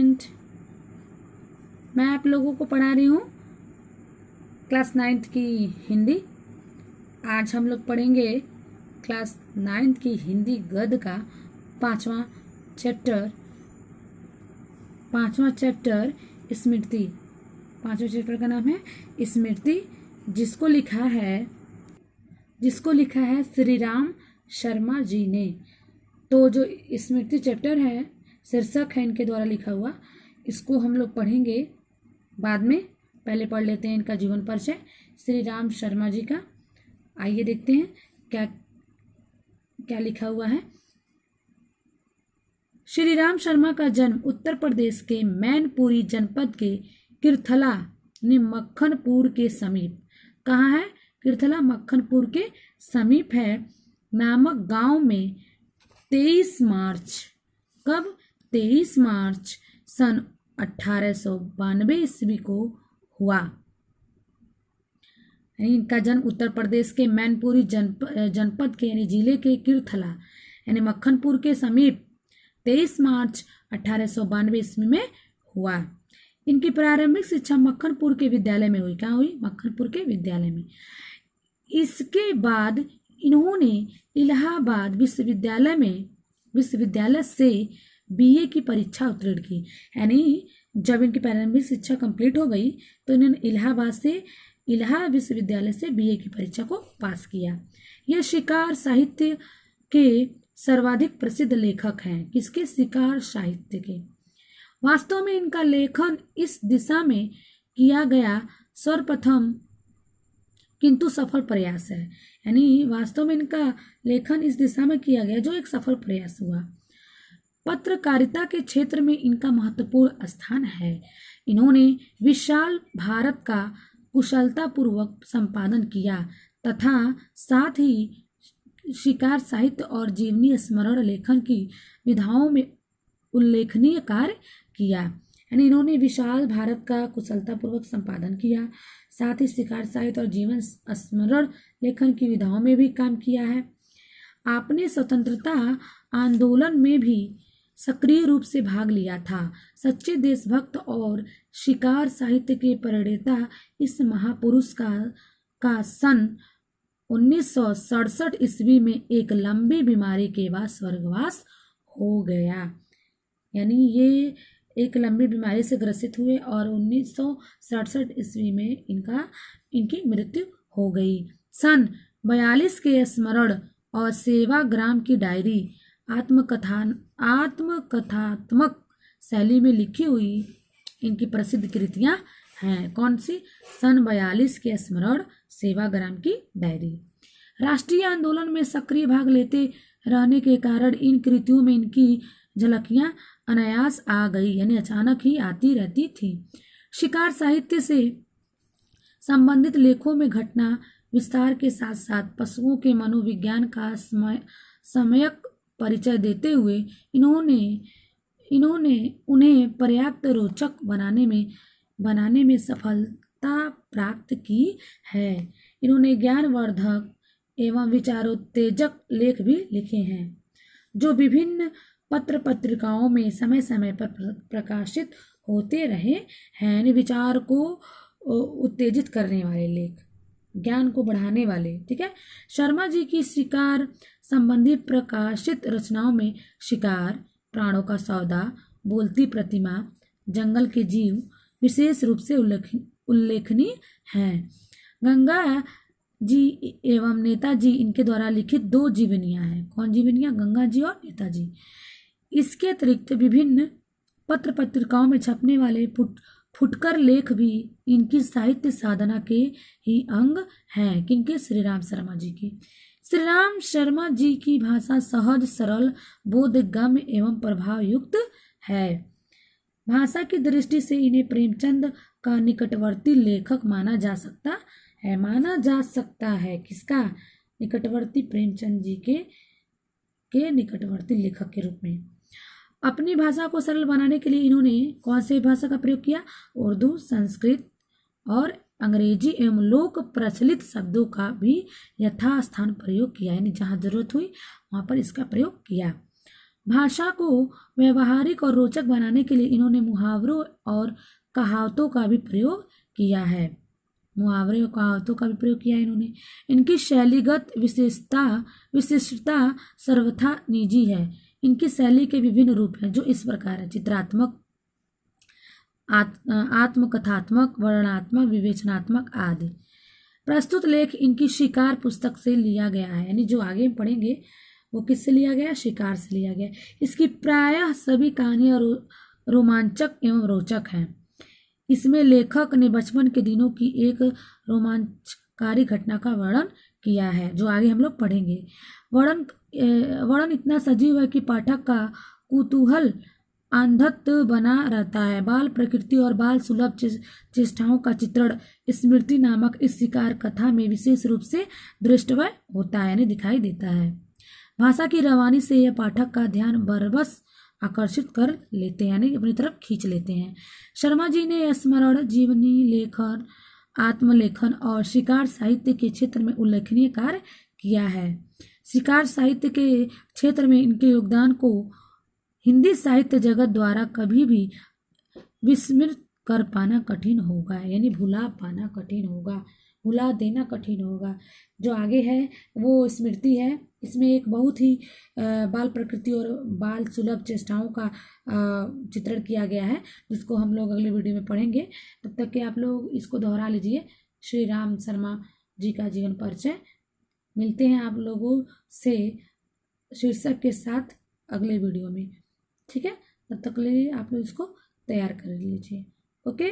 Student, मैं आप लोगों को पढ़ा रही हूँ क्लास 9th की हिंदी। आज हम लोग पढ़ेंगे क्लास 9th की हिंदी गद्य का पांचवा चैप्टर स्मृति। पांचवा चैप्टर का नाम है स्मृति, जिसको लिखा है श्री राम शर्मा जी ने। तो जो स्मृति चैप्टर है, शीर्षक है इनके द्वारा लिखा हुआ, इसको हम लोग पढ़ेंगे बाद में। पहले पढ़ लेते हैं इनका जीवन परिचय श्री राम शर्मा जी का। आइए देखते हैं क्या क्या लिखा हुआ है। श्री राम शर्मा का जन्म उत्तर प्रदेश के मैनपुरी जनपद के किरथला ने मक्खनपुर के समीप, कहाँ है? किरथला मक्खनपुर के समीप है नामक गांव में 23 मार्च, कब? 23 मार्च सन 1892 ईस्वी को हुआ। इनका जन्म उत्तर प्रदेश के मैनपुरी जनपद के यानी जिले के किरथला यानी मक्खनपुर के समीप 23 मार्च 1892 ईस्वी में हुआ। इनकी प्रारंभिक शिक्षा मक्खनपुर के विद्यालय में हुई। कहाँ हुई? मक्खनपुर के विद्यालय में। इसके बाद इन्होंने इलाहाबाद विश्वविद्यालय से बीए की परीक्षा उत्तीर्ण की। यानी जब इनकी प्रारंभिक शिक्षा कंप्लीट हो गई तो इन्होंने इलाहाबाद विश्वविद्यालय से बीए की परीक्षा को पास किया। यह शिकार साहित्य के सर्वाधिक प्रसिद्ध लेखक हैं। किसके? शिकार साहित्य के। वास्तव में इनका लेखन इस दिशा में किया गया सर्वप्रथम किंतु सफल प्रयास है। यानी वास्तव में इनका लेखन इस दिशा में किया गया जो एक सफल प्रयास हुआ। पत्रकारिता के क्षेत्र में इनका महत्वपूर्ण स्थान है। इन्होंने विशाल भारत का कुशलतापूर्वक संपादन किया तथा साथ ही शिकार साहित्य और जीवनी स्मरण लेखन की विधाओं में उल्लेखनीय कार्य किया। यानी इन्होंने विशाल भारत का कुशलतापूर्वक संपादन किया, साथ ही शिकार साहित्य और जीवन स्मरण लेखन की विधाओं में भी काम किया है। आपने स्वतंत्रता आंदोलन में भी सक्रिय रूप से भाग लिया था। सच्चे देशभक्त और शिकार साहित्य के प्रणेता इस महापुरुष का सन 1967 ईस्वी में एक लंबी बीमारी के बाद स्वर्गवास हो गया। यानी ये एक लंबी बीमारी से ग्रसित हुए और 1967 ईस्वी में इनकी मृत्यु हो गई। सन 42 के स्मरण और सेवाग्राम की डायरी आत्मकथात्मक शैली में लिखी हुई इनकी प्रसिद्ध कृतियां हैं। कौन सी? सन 42 के स्मरण, सेवाग्राम की डायरी। राष्ट्रीय आंदोलन में सक्रिय भाग लेते रहने के कारण इन कृतियों में इनकी झलकियां अनायास आ गई, यानी अचानक ही आती रहती थी। शिकार साहित्य से संबंधित लेखों में घटना विस्तार के साथ साथ पशुओं के मनोविज्ञान का सम्यक परिचय देते हुए इन्होंने उन्हें पर्याप्त रोचक बनाने में सफलता प्राप्त की है। इन्होंने ज्ञानवर्धक एवं विचारोत्तेजक लेख भी लिखे हैं जो विभिन्न पत्र पत्रिकाओं में समय समय पर प्रकाशित होते रहे हैं। विचार को उत्तेजित करने वाले लेख, ज्ञान को बढ़ाने वाले। ठीक है। शर्मा जी की शिकार संबंधी प्रकाशित रचनाओं में शिकार, प्राणों का सौदा, बोलती प्रतिमा, जंगल के जीव विशेष रूप से उल्लेखनीय हैं। गंगा जी एवं नेताजी इनके द्वारा लिखित 2 जीवनियां हैं। कौन जीवनियां? गंगा जी और नेताजी। इसके अतिरिक्त विभिन्न पत्र पत्रिकाओं में छपने वाले फुटकर लेख भी इनकी साहित्य साधना के ही अंग हैं। किनके? श्री राम शर्मा जी की। श्री राम शर्मा जी की भाषा सहज, सरल, बोधगम्य एवं प्रभावयुक्त है। भाषा की दृष्टि से इन्हें प्रेमचंद का निकटवर्ती लेखक माना जा सकता है। किसका? निकटवर्ती, प्रेमचंद जी के निकटवर्ती लेखक के रूप में। अपनी भाषा को सरल बनाने के लिए इन्होंने कौन सी भाषा का प्रयोग किया? उर्दू, संस्कृत और अंग्रेजी एवं लोक प्रचलित शब्दों का भी यथास्थान प्रयोग किया। यानी जहाँ जरूरत हुई वहाँ पर इसका प्रयोग किया। भाषा को व्यवहारिक और रोचक बनाने के लिए इन्होंने मुहावरों और कहावतों का भी प्रयोग किया है। मुहावरे और कहावतों का भी प्रयोग किया है इन्होंने। इनकी शैलीगत विशिष्टता सर्वथा निजी है। इनकी शैली के विभिन्न रूप हैं जो इस प्रकार है: चित्रात्मक, आत्मकथात्मक, वर्णनात्मक, विवेचनात्मक आदि। प्रस्तुत लेख इनकी शिकार पुस्तक से लिया गया है, यानी जो आगे पढ़ेंगे वो किससे लिया गया? शिकार से लिया गया। इसकी प्रायः सभी कहानियां रोमांचक एवं रोचक हैं। इसमें लेखक ने बचपन के दिनों की एक रोमांचकारी घटना का वर्णन किया है, जो आगे हम लोग पढ़ेंगे। वर्णन इतना सजीव है कि पाठक का कुतूहल अंधत्व बना रहता है। बाल प्रकृति और बाल सुलभ चेष्टाओं का चित्रण स्मृति नामक इस शिकार कथा में विशेष रूप से दृष्टव्य होता है, यानी दिखाई देता है। भाषा की रवानी से यह पाठक का ध्यान बरबस आकर्षित कर लेते हैं, यानी अपनी तरफ खींच लेते हैं। शर्मा जी ने स्मरण, जीवनी लेखन, आत्मलेखन और शिकार साहित्य के क्षेत्र में उल्लेखनीय कार्य किया है। शिकार साहित्य के क्षेत्र में इनके योगदान को हिंदी साहित्य जगत द्वारा कभी भी विस्मृत कर पाना कठिन होगा, यानी भुला पाना कठिन होगा, भुला देना कठिन होगा। जो आगे है वो स्मृति है। इसमें एक बहुत ही बाल प्रकृति और बाल सुलभ चेष्टाओं का चित्रण किया गया है, जिसको हम लोग अगले वीडियो में पढ़ेंगे। तब तक के आप लोग इसको दोहरा लीजिए। श्री राम शर्मा जी का जीवन परिचय। मिलते हैं आप लोगों से शीर्षक के साथ अगले वीडियो में, ठीक है? तब तक के लिए आप लोग इसको तैयार कर लीजिए। ओके।